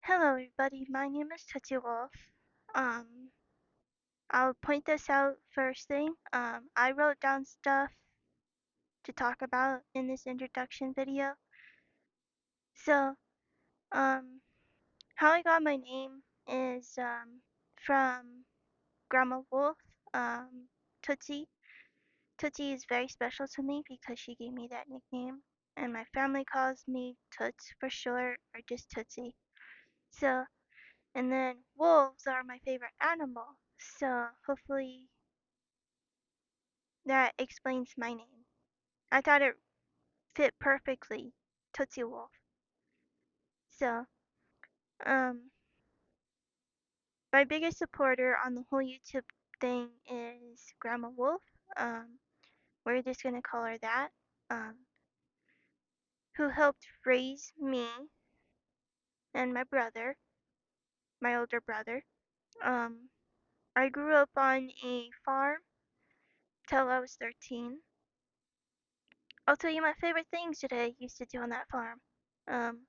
Hello everybody, my name is Tootsie Wolf. Um, I'll point this out first thing. I wrote down stuff to talk about in this introduction video. So, um, how I got my name is from Grandma Wolf, um, Tootsie. Tootsie is very special to me because she gave me that nickname, and my family calls me Toots for short, or just Tootsie. So, and then wolves are my favorite animal. So hopefully that explains my name. I thought it fit perfectly, Tootsie Wolf. So, um, my biggest supporter on the whole YouTube thing is Grandma Wolf. Um, we're just gonna call her that. Um, who helped raise me and my brother, my older brother. Um, I grew up on a farm till I was 13. I'll tell you my favorite things that I used to do on that farm. Um,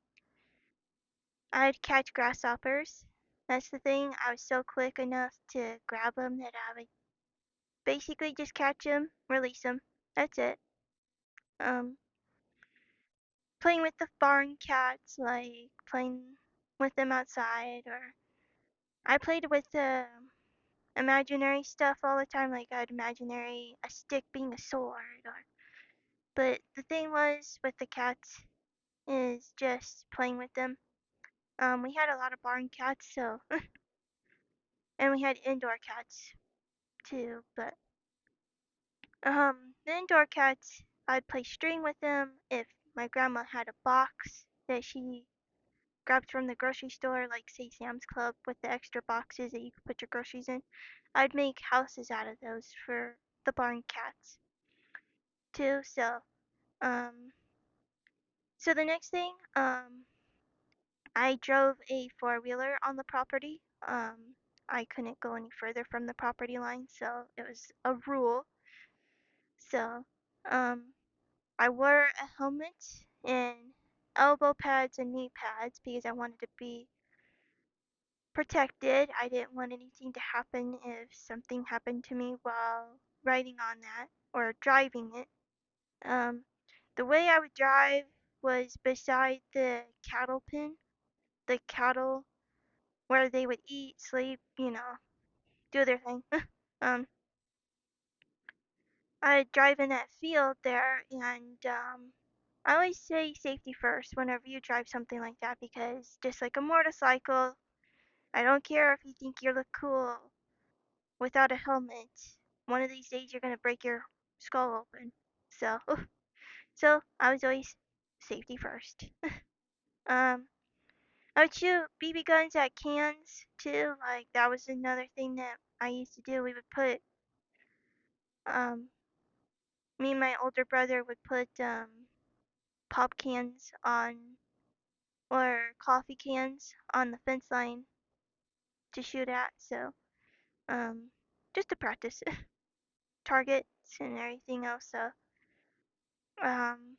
I'd catch grasshoppers. That's the thing. I was so quick enough to grab them that I would basically just catch them, release them. That's it. Um, playing with the barn cats, like playing with them outside, or I played with the imaginary stuff all the time. Like I'd imaginary a stick being a sword, or. But the thing was with the cats is just playing with them. We had a lot of barn cats, so and we had indoor cats too. But the indoor cats, I'd play string with them. If my grandma had a box that she grabbed from the grocery store, like say Sam's Club with the extra boxes that you could put your groceries in, I'd make houses out of those for the barn cats too. Um, so the next thing, I drove a four-wheeler on the property. I couldn't go any further from the property line, so it was a rule. So, um, I wore a helmet and elbow pads and knee pads because I wanted to be protected. I didn't want anything to happen if something happened to me while riding on that or driving it. Um, the way I would drive was beside the cattle pen, the cattle where they would eat, sleep, do their thing. um, I drive in that field there, and I always say safety first whenever you drive something like that because just like a motorcycle, I don't care if you think you look cool without a helmet. One of these days you're gonna break your skull open. So, so I was always safety first. um, I would shoot BB guns at cans too. Like that was another thing that I used to do. We would put um me and my older brother would put pop cans on or coffee cans on the fence line to shoot at. So um, just to practice targets and everything else. So um,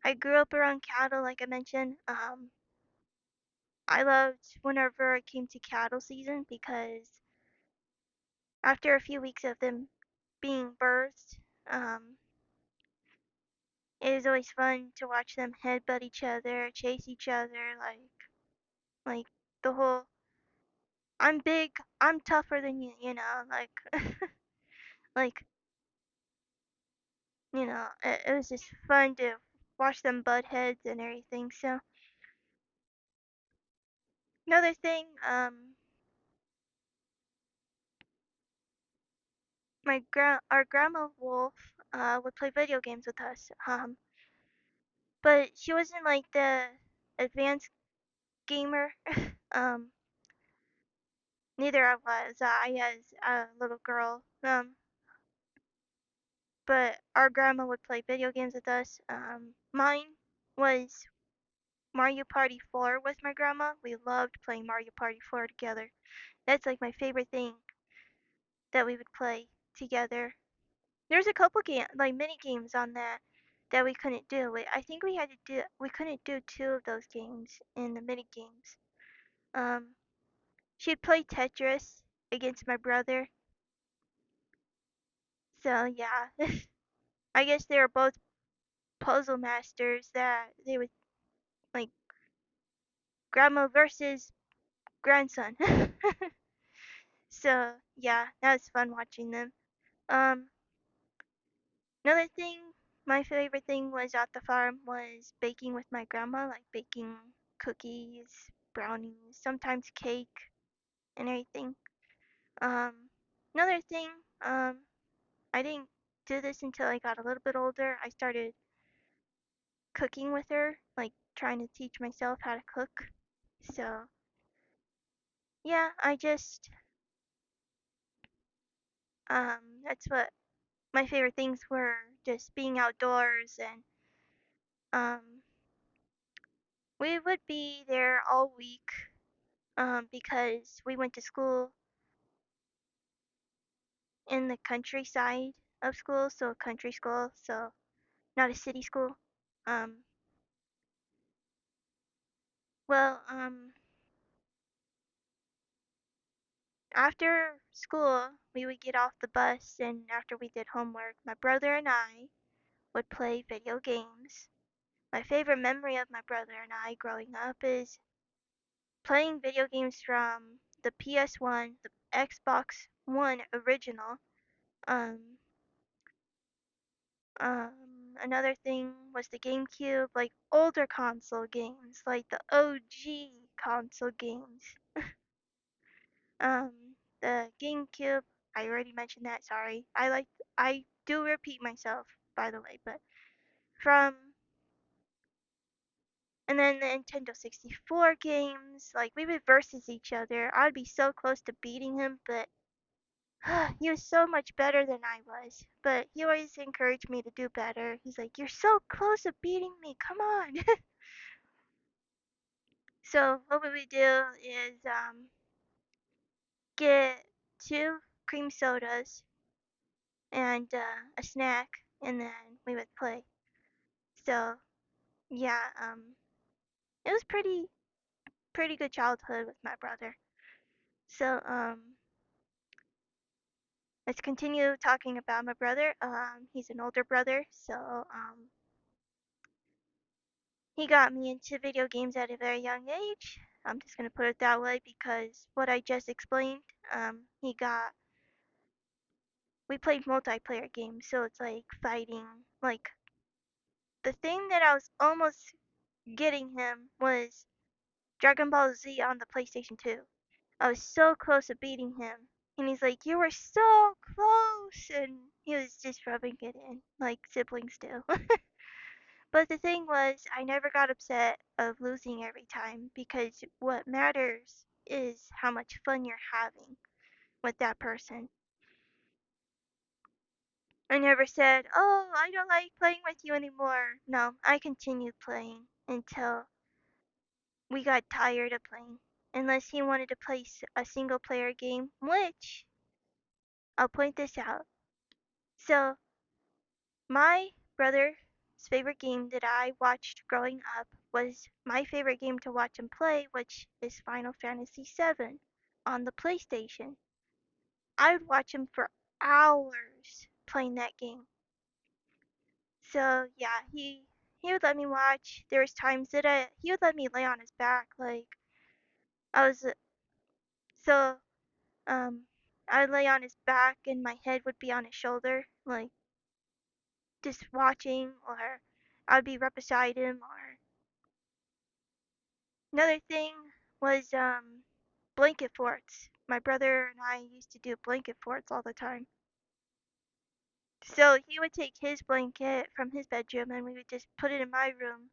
I grew up around cattle, like I mentioned. I loved whenever it came to cattle season because after a few weeks of them being birthed, um, it was always fun to watch them headbutt each other, chase each other, like the whole I'm big, I'm tougher than you, like like, it was just fun to watch them butt heads and everything. So another thing, our grandma Wolf would play video games with us. But she wasn't like the advanced gamer. um, neither I was. I as a little girl. But our grandma would play video games with us. Mine was Mario Party 4 with my grandma. We loved playing Mario Party 4 together. That's like my favorite thing that we would play together. There's a couple like mini games on that. that we couldn't do. I think we couldn't do two of those games in the mini games. Um, she'd play Tetris against my brother. So yeah, I guess they were both puzzle masters that they would like grandma versus grandson. So yeah, that was fun watching them. Um, Another thing, my favorite thing was at the farm was baking with my grandma, like baking cookies, brownies, sometimes cake and everything. Um, Another thing, I didn't do this until I got a little bit older. I started cooking with her, like trying to teach myself how to cook. So yeah, that's what my favorite things were, just being outdoors and um we would be there all week because we went to school in the countryside of school, so country school, so not a city school. Um, well, after school, we would get off the bus, and after we did homework, my brother and I would play video games. My favorite memory of my brother and I growing up is playing video games from the PS1, the Xbox One original. Um, Another thing was the GameCube, like older console games, like the OG console games. The GameCube, I already mentioned that, sorry. I do repeat myself, by the way, but from, and then the Nintendo 64 games, like we would versus each other. I'd be so close to beating him, but he was so much better than I was. But he always encouraged me to do better. He's like, "You're so close to beating me, come on." So what we would do is get two cream sodas and a snack, and then we would play. So yeah, it was pretty good childhood with my brother. So let's continue talking about my brother. He's an older brother, so he got me into video games at a very young age. I'm just gonna put it that way because what I just explained, he got we played multiplayer games, so it's like fighting. Like the thing that I was almost getting him was Dragon Ball Z on the PlayStation 2. I was so close to beating him. And he's like, "You were so close!" And he was just rubbing it in, like siblings do. But the thing was, I never got upset of losing every time because what matters is how much fun you're having with that person. I never said, "Oh, I don't like playing with you anymore." No, I continued playing until we got tired of playing. Unless he wanted to play a single player game, which I'll point this out. So, my brother's favorite game that I watched growing up was my favorite game to watch him play, which is Final Fantasy VII on the PlayStation. I would watch him for hours playing that game. So yeah, he would let me watch. There was times that he would let me lay on his back, like I was so I would lay on his back and my head would be on his shoulder, like just watching, or I'd be right beside him. Or another thing was blanket forts. My brother and I used to do blanket forts all the time. So he would take his blanket from his bedroom and we would just put it in my room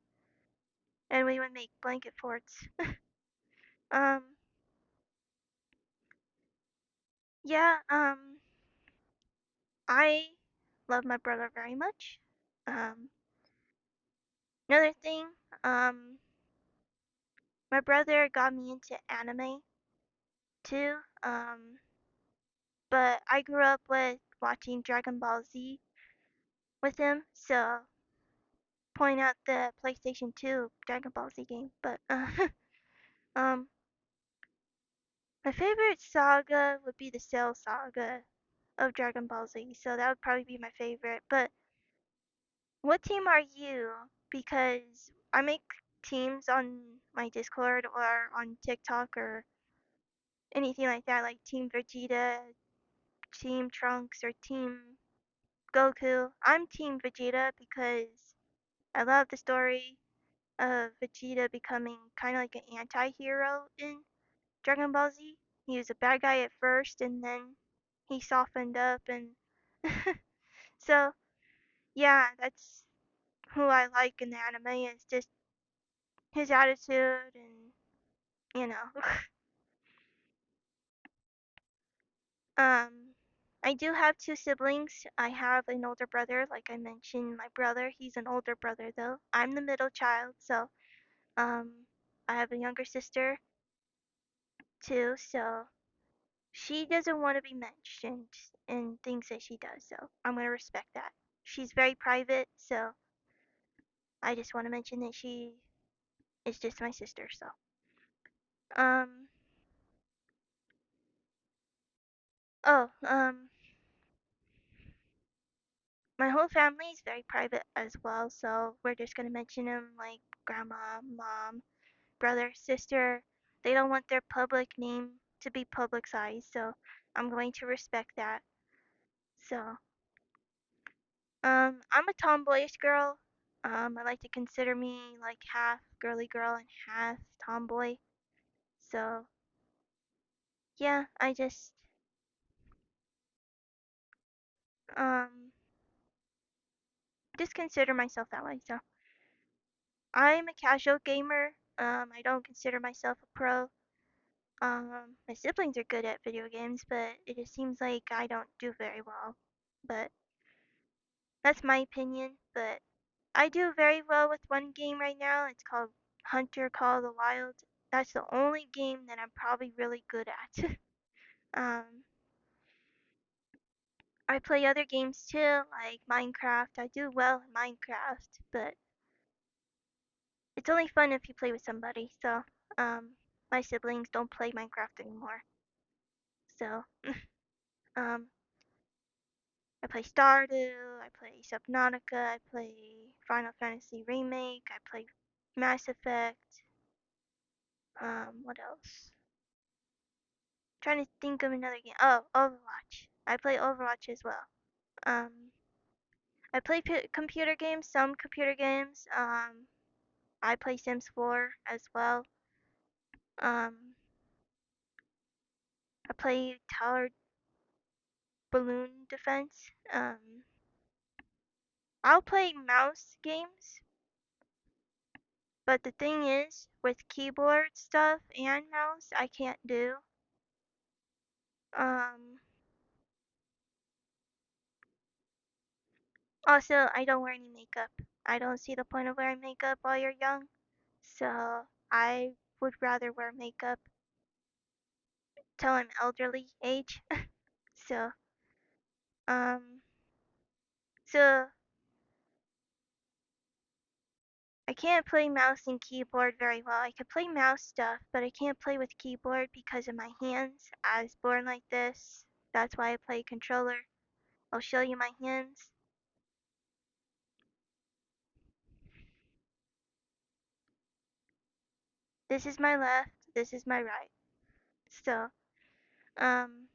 and we would make blanket forts. um yeah, I love my brother very much. Um Another thing, um my brother got me into anime too. But I grew up with watching Dragon Ball Z with him, so point out the PlayStation 2 Dragon Ball Z game, but um, my favorite saga would be the Cell Saga of Dragon Ball Z, so that would probably be my favorite. But what team are you? Because I make teams on my Discord or on TikTok or anything like that, like Team Vegeta, Team Trunks, or Team Goku. I'm Team Vegeta because I love the story of Vegeta becoming kind of like an anti-hero in Dragon Ball Z. He was a bad guy at first and then he softened up and so yeah, that's who I like in the anime is just his attitude and you know. um I do have two siblings. I have an older brother, like I mentioned, my brother, he's an older brother though. I'm the middle child, so I have a younger sister too, so she doesn't want to be mentioned in things that she does, so I'm gonna respect that. She's very private, so I just want to mention that she is just my sister, so um oh, my whole family is very private as well, so we're just gonna mention them like grandma, mom, brother, sister. They don't want their public name to be publicized, so I'm going to respect that. So, I'm a tomboyish girl. I like to consider me like half girly girl and half tomboy. So, yeah, I um just consider myself that way. So, I'm a casual gamer. I don't consider myself a pro. My siblings are good at video games, but it just seems like I don't do very well. But that's my opinion. But I do very well with one game right now. It's called Hunter Call of the Wild. That's the only game that I'm probably really good at. um, I play other games too, like Minecraft. I do well in Minecraft, but it's only fun if you play with somebody. So, my siblings don't play Minecraft anymore. So, um, I play Stardew, I play Subnautica, I play Final Fantasy Remake, I play Mass Effect. What else? Trying to think of another game. Oh, Overwatch. I play Overwatch as well. Um, I play computer games, some computer games. I play Sims 4 as well. Um, I play Tower Balloon Defense. I'll play mouse games, but the thing is, with keyboard stuff and mouse, I can't do. Um, Also, I don't wear any makeup. I don't see the point of wearing makeup while you're young, so I would rather wear makeup till I'm elderly age. So, um, so I can't play mouse and keyboard very well. I can play mouse stuff, but I can't play with keyboard because of my hands. I was born like this. That's why I play controller. I'll show you my hands. This is my left, this is my right. So, um,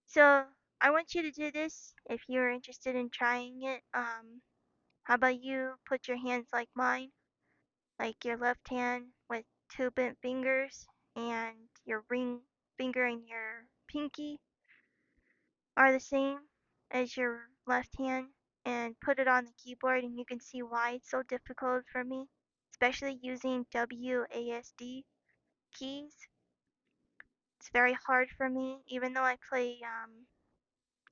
so I want you to do this if you're interested in trying it. How about you put your hands like mine, like your left hand with two bent fingers and your ring finger and your pinky are the same as your left hand and put it on the keyboard and you can see why it's so difficult for me, especially using WASD keys. It's very hard for me even though I play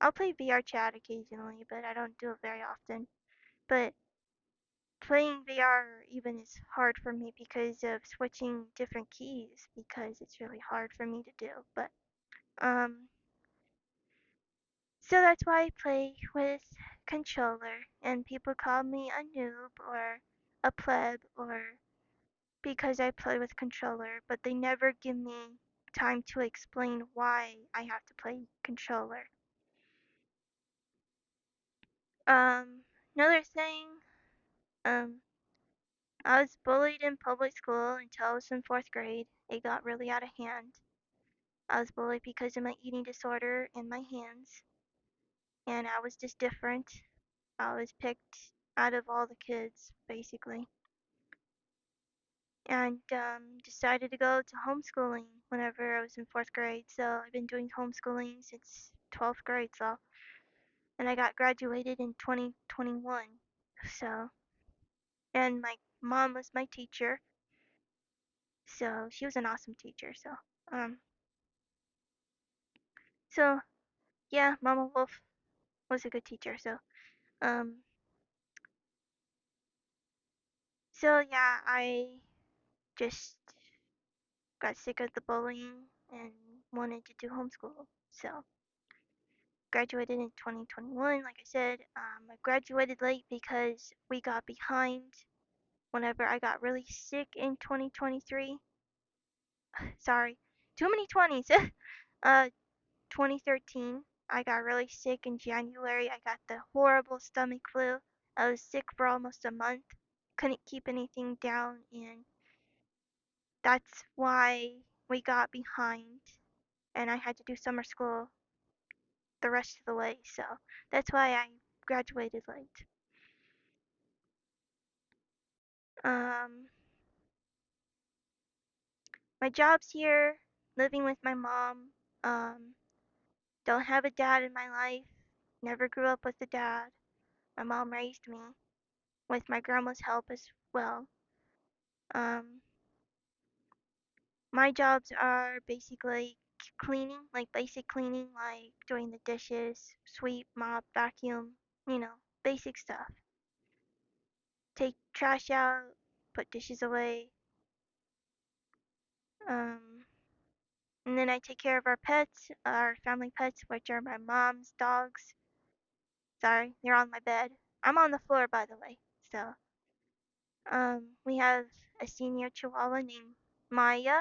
I'll play VR chat occasionally, but I don't do it very often. But playing VR even is hard for me because of switching different keys because it's really hard for me to do. Um so that's why I play with controller, and people call me a noob or a pleb or because I play with controller, but they never give me time to explain why I have to play controller. Um, Another thing, um, I was bullied in public school until I was in 4th grade. It got really out of hand. I was bullied because of my eating disorder and my hands, and I was just different. I was picked out of all the kids, basically, and decided to go to homeschooling whenever I was in 4th grade. So I've been doing homeschooling since 12th grade, so, and I got graduated in 2021. So, and my mom was my teacher, so she was an awesome teacher. Um, so yeah, Mama Wolf was a good teacher. Um, so yeah, I just got sick of the bullying and wanted to do homeschool. So graduated in 2021. Like I said, I graduated late because we got behind whenever I got really sick in 2023. Sorry, too many 20s. 2013, I got really sick in January. I got the horrible stomach flu. I was sick for almost a month. Couldn't keep anything down, and that's why we got behind. And I had to do summer school the rest of the way, so that's why I graduated late. Um, my job's here, living with my mom. Um, don't have a dad in my life. Never grew up with a dad. My mom raised me with my grandma's help as well. Um, my jobs are basically cleaning, like basic cleaning, like doing the dishes, sweep, mop, vacuum, basic stuff. Take trash out, put dishes away. Um, and then I take care of our pets, our family pets, which are my mom's dogs. Sorry, they're on my bed. I'm on the floor, by the way. So, we have a senior Chihuahua named Maya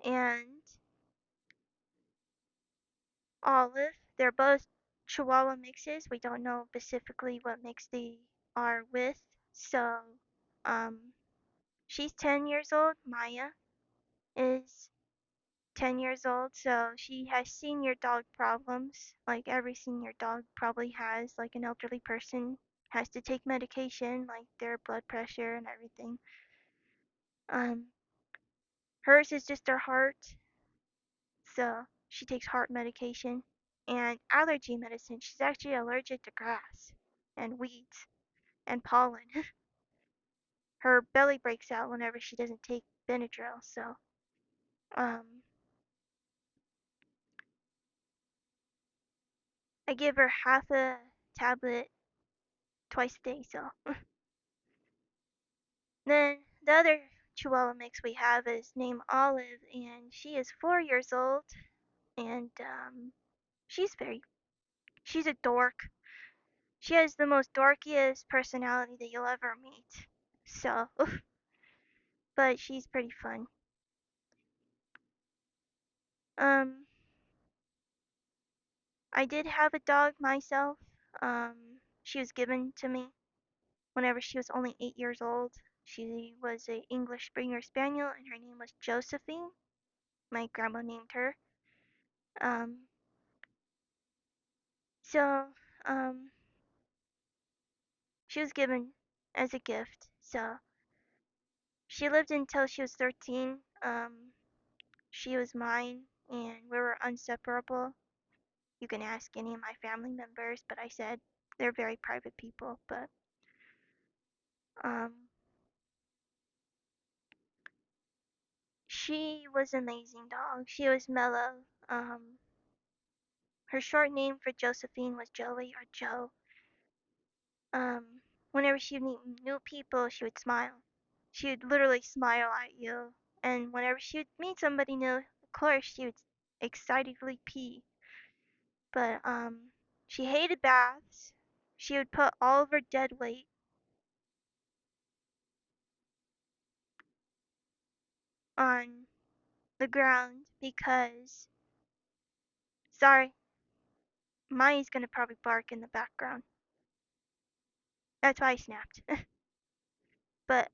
and Olive. They're both Chihuahua mixes. We don't know specifically what mix they are with. So, um, she's 10 years old. Maya is 10 years old, so she has senior dog problems. Like every senior dog probably has, like an elderly person has to take medication, like their blood pressure and everything. Um, Hers is just her heart, so she takes heart medication and allergy medicine. She's actually allergic to grass and weeds and pollen. Her belly breaks out whenever she doesn't take Benadryl, so um, I give her half a tablet twice a day. So then the other Chihuahua mix we have is named Olive, and she is 4 years old, and she's very, she's a dork. She has the most dorkiest personality that you'll ever meet. So, but she's pretty fun. Um, I did have a dog myself. She was given to me whenever she was only 8 years old. She was a English Springer Spaniel, and her name was Josephine. My grandma named her. Um, so, um, she was given as a gift. So she lived until she was 13. She was mine, and we were inseparable. You can ask any of my family members, but I said they're very private people. But um, she was an amazing dog. She was mellow. Her short name for Josephine was Joey or Joe. Whenever she would meet new people, she would smile. She would literally smile at you. And whenever she would meet somebody new, of course, she would excitedly pee. But she hated baths. she would put all of her dead weight on the ground because, sorry, Maya's gonna probably bark in the background. That's why I snapped. But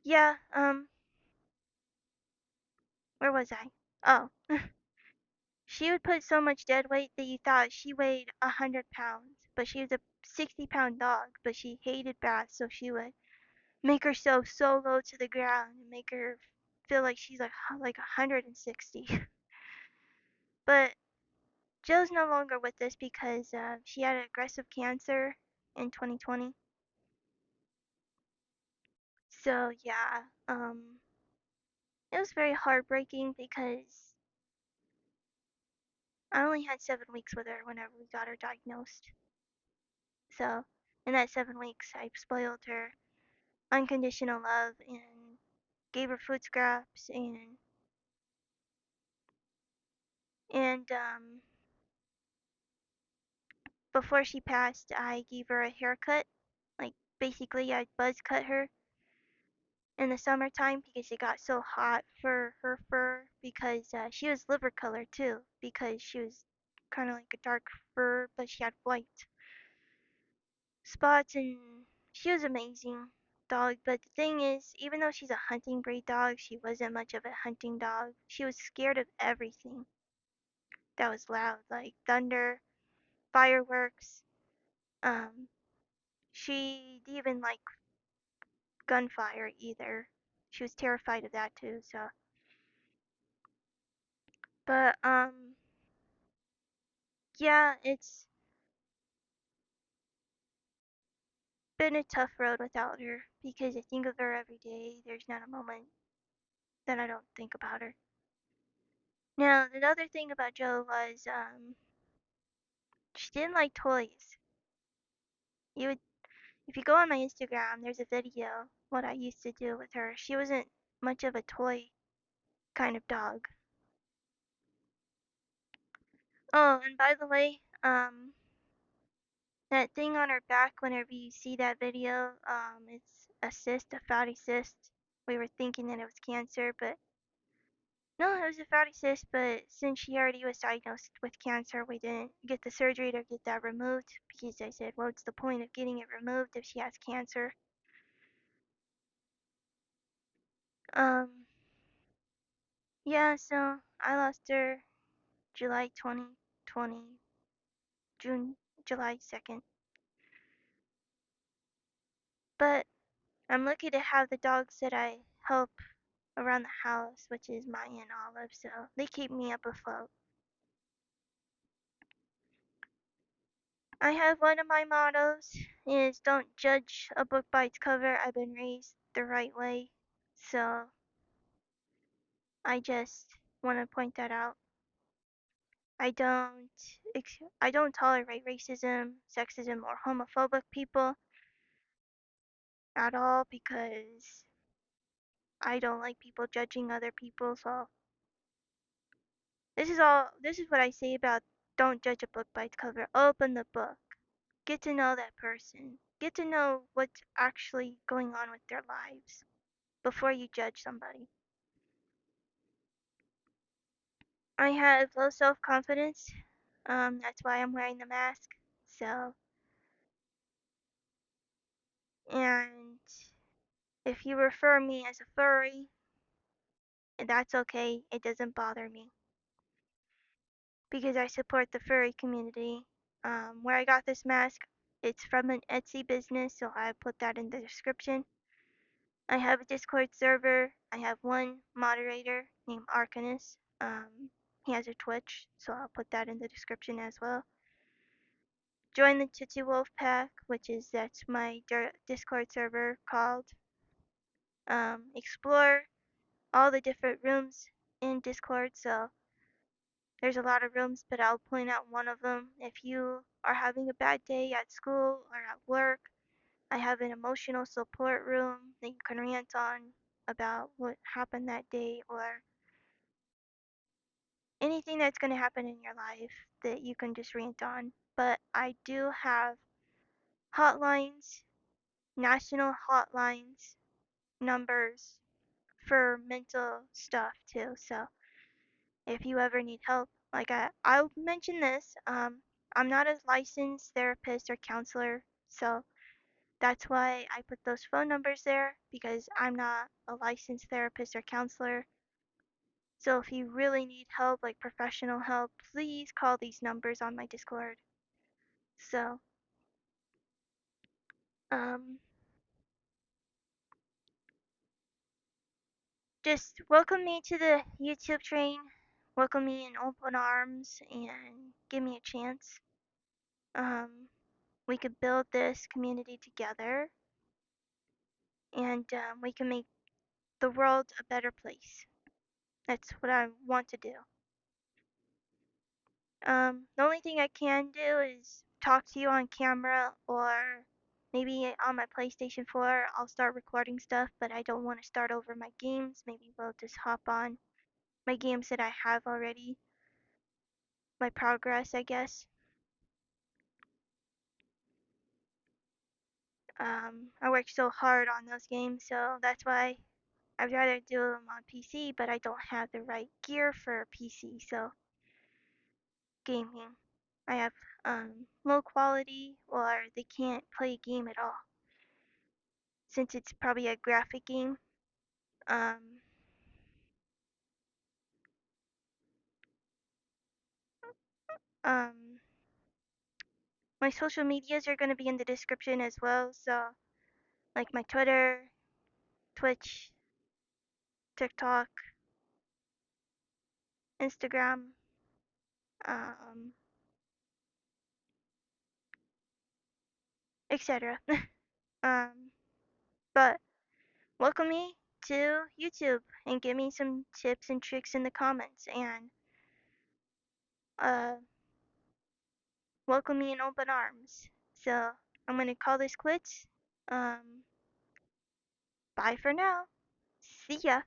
yeah, where was I? Oh, she would put so much dead weight that you thought she weighed 100 pounds, but she was a 60-pound dog. But she hated baths, so she would make herself so low to the ground and make her feel like she's like 160. But Jill's no longer with us because she had aggressive cancer in 2020. So yeah, it was very heartbreaking because I only had 7 weeks with her whenever we got her diagnosed. So in that 7 weeks, I spoiled her unconditional love and gave her food scraps and before she passed, I gave her a haircut. Like basically, I buzz cut her in the summertime because it got so hot for her fur because she was liver color too because she was kind of like a dark fur but she had white spots and she was amazing dog. But the thing is, even though she's a hunting breed dog, she wasn't much of a hunting dog. She was scared of everything that was loud, like thunder, fireworks. um she didn't even like gunfire either. She was terrified of that too. So but yeah, it's been a tough road without her because I think of her every day. There's not a moment that I don't think about her. Now, the other thing about Joe was she didn't like toys. You would, if you go on my Instagram, there's a video what I used to do with her. She wasn't much of a toy kind of dog. Oh, and by the way, that thing on her back whenever you see that video, it's a cyst, a fatty cyst. We were thinking that it was cancer, but no, it was a fatty cyst, but since she already was diagnosed with cancer, we didn't get the surgery to get that removed because I said, what's the point of getting it removed if she has cancer? Um, yeah, so I lost her July 2020, June, July 2nd. But I'm lucky to have the dogs that I help around the house, which is Maya and Olive, so they keep me up afloat. I have one of my mottos is don't judge a book by its cover. I've been raised the right way, so I just want to point that out. I don't I don't tolerate racism, sexism, or homophobic people at all because I don't like people judging other people. So this is what I say about don't judge a book by its cover. Open the book. Get to know that person. Get to know what's actually going on with their lives before you judge somebody. I have low self confidence. That's why I'm wearing the mask. So, and if you refer me as a furry, that's okay. It doesn't bother me because I support the furry community. Where I got this mask, it's from an Etsy business, so I put that in the description. I have a Discord server. I have one moderator named Arcanus. He has a Twitch, so I'll put that in the description as well. Join the Tootsie Wolf Pack, which is that's my Discord server called. Explore all the different rooms in Discord. So there's a lot of rooms, but I'll point out one of them. If you are having a bad day at school or at work, I have an emotional support room that you can rant on about what happened that day, or anything that's going to happen in your life that you can just rant on. But I do have hotlines, national hotlines, numbers for mental stuff too. So if you ever need help, like I'll mention this. I'm not a licensed therapist or counselor, so that's why I put those phone numbers there because I'm not a licensed therapist or counselor. So if you really need help, like professional help, please call these numbers on my Discord. So, um, just welcome me to the YouTube train. Welcome me in open arms and give me a chance. We could build this community together and we can make the world a better place. That's what I want to do. The only thing I can do is talk to you on camera or maybe on my PlayStation 4 I'll start recording stuff, but I don't want to start over my games. Maybe we'll just hop on my games that I have already. My progress, I guess. I worked so hard on those games, so that's why I'd rather do them on PC, but I don't have the right gear for PC, so gaming. I have low quality or they can't play a game at all since it's probably a graphic game. Um, um, my social medias are going to be in the description as well, so like my Twitter, Twitch, TikTok, Instagram, um, etc. um, but welcome me to YouTube and give me some tips and tricks in the comments and uh, welcome me in open arms. So I'm gonna call this quits. Um, Bye for now. See ya.